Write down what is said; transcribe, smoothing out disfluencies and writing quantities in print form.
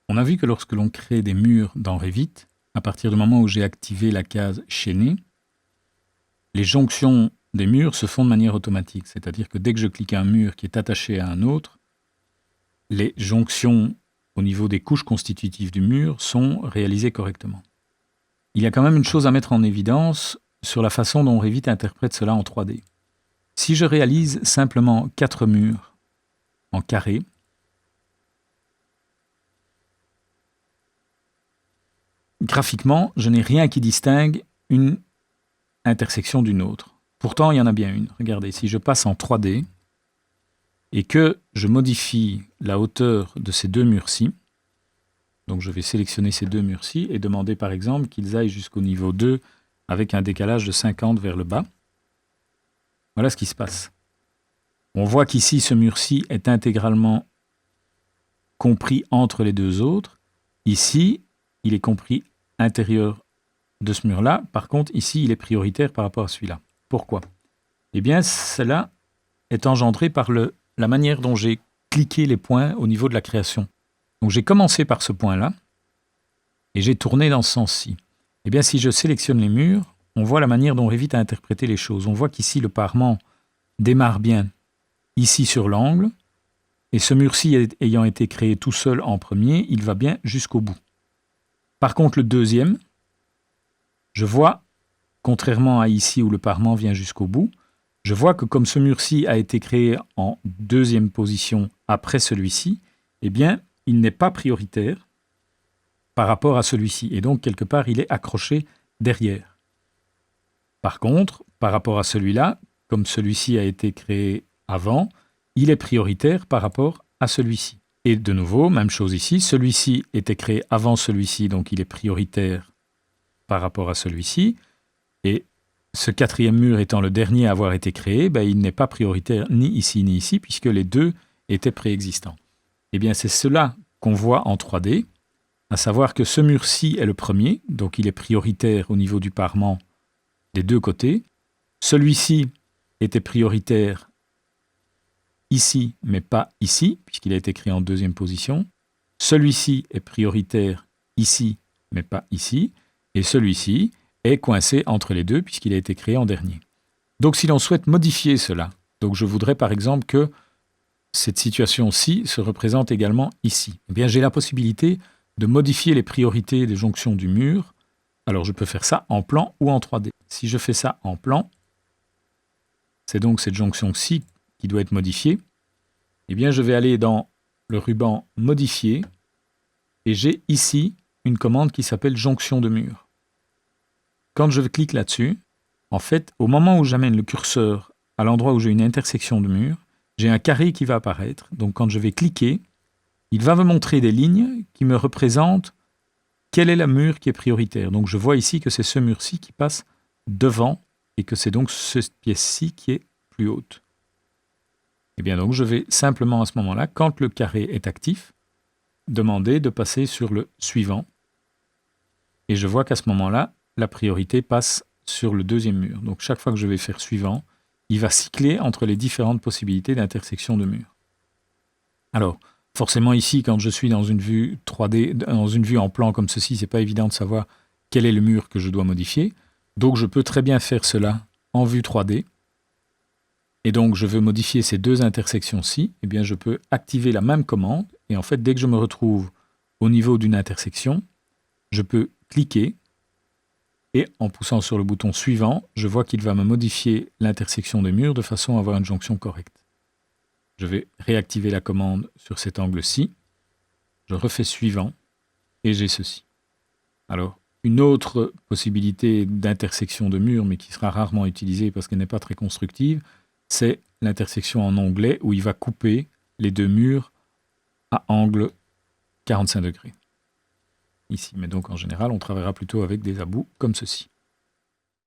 On a vu que lorsque l'on crée des murs dans Revit, à partir du moment où j'ai activé la case chaîner, les jonctions des murs se font de manière automatique. C'est-à-dire que dès que je clique un mur qui est attaché à un autre, les jonctions au niveau des couches constitutives du mur sont réalisées correctement. Il y a quand même une chose à mettre en évidence sur la façon dont Revit interprète cela en 3D. Si je réalise simplement 4 murs en carré, graphiquement, je n'ai rien qui distingue une intersection d'une autre. Pourtant, il y en a bien une. Regardez, si je passe en 3D et que je modifie la hauteur de ces deux murs-ci, donc je vais sélectionner ces deux murs-ci et demander par exemple qu'ils aillent jusqu'au niveau 2 avec un décalage de 50 vers le bas. Voilà ce qui se passe. On voit qu'ici, ce mur-ci est intégralement compris entre les deux autres. Ici, il est compris intérieur de ce mur-là. Par contre, ici, il est prioritaire par rapport à celui-là. Pourquoi? Eh bien, cela est engendré par la manière dont j'ai cliqué les points au niveau de la création. Donc, j'ai commencé par ce point-là et j'ai tourné dans ce sens-ci. Eh bien, si je sélectionne les murs, on voit la manière dont Revit a interprété les choses. On voit qu'ici, le parement démarre bien ici sur l'angle, et ce mur-ci ayant été créé tout seul en premier, il va bien jusqu'au bout. Par contre, le deuxième, je vois, contrairement à ici où le parement vient jusqu'au bout, je vois que comme ce mur-ci a été créé en deuxième position après celui-ci, eh bien, il n'est pas prioritaire par rapport à celui-ci. Et donc, quelque part, il est accroché derrière. Par contre, par rapport à celui-là, comme celui-ci a été créé avant, il est prioritaire par rapport à celui-ci. Et de nouveau, même chose ici, celui-ci était créé avant celui-ci, donc il est prioritaire par rapport à celui-ci. Et ce quatrième mur étant le dernier à avoir été créé, il n'est pas prioritaire ni ici, puisque les deux étaient préexistants. Eh bien, c'est cela qu'on voit en 3D, à savoir que ce mur-ci est le premier, donc il est prioritaire au niveau du parement des deux côtés. Celui-ci était prioritaire ici, mais pas ici, puisqu'il a été créé en deuxième position. Celui-ci est prioritaire ici, mais pas ici. Et celui-ci est coincé entre les deux, puisqu'il a été créé en dernier. Donc si l'on souhaite modifier cela, donc je voudrais par exemple que cette situation-ci se représente également ici. Eh bien, j'ai la possibilité de modifier les priorités des jonctions du mur. Alors je peux faire ça en plan ou en 3D. Si je fais ça en plan, c'est donc cette jonction-ci qui doit être modifiée. Eh bien, je vais aller dans le ruban « Modifier » et j'ai ici une commande qui s'appelle « Jonction de mur ». Quand je clique là-dessus, en fait, au moment où j'amène le curseur à l'endroit où j'ai une intersection de mur, j'ai un carré qui va apparaître. Donc quand je vais cliquer, il va me montrer des lignes qui me représentent quel est le mur qui est prioritaire. Donc je vois ici que c'est ce mur-ci qui passe devant et que c'est donc cette pièce-ci qui est plus haute. Et bien donc je vais simplement à ce moment-là, quand le carré est actif, demander de passer sur le suivant. Et je vois qu'à ce moment-là, la priorité passe sur le deuxième mur. Donc chaque fois que je vais faire suivant, il va cycler entre les différentes possibilités d'intersection de murs. Alors, forcément ici, quand je suis dans une vue 3D, dans une vue en plan comme ceci, c'est pas évident de savoir quel est le mur que je dois modifier. Donc je peux très bien faire cela en vue 3D. Et donc je veux modifier ces deux intersections-ci, eh bien je peux activer la même commande. Et en fait, dès que je me retrouve au niveau d'une intersection, je peux cliquer et en poussant sur le bouton suivant, je vois qu'il va me modifier l'intersection des murs de façon à avoir une jonction correcte. Je vais réactiver la commande sur cet angle-ci. Je refais suivant et j'ai ceci. Alors, une autre possibilité d'intersection de murs, mais qui sera rarement utilisée parce qu'elle n'est pas très constructive, c'est l'intersection en onglet où il va couper les deux murs à angle 45 degrés. Ici, mais donc en général, on travaillera plutôt avec des abouts comme ceci.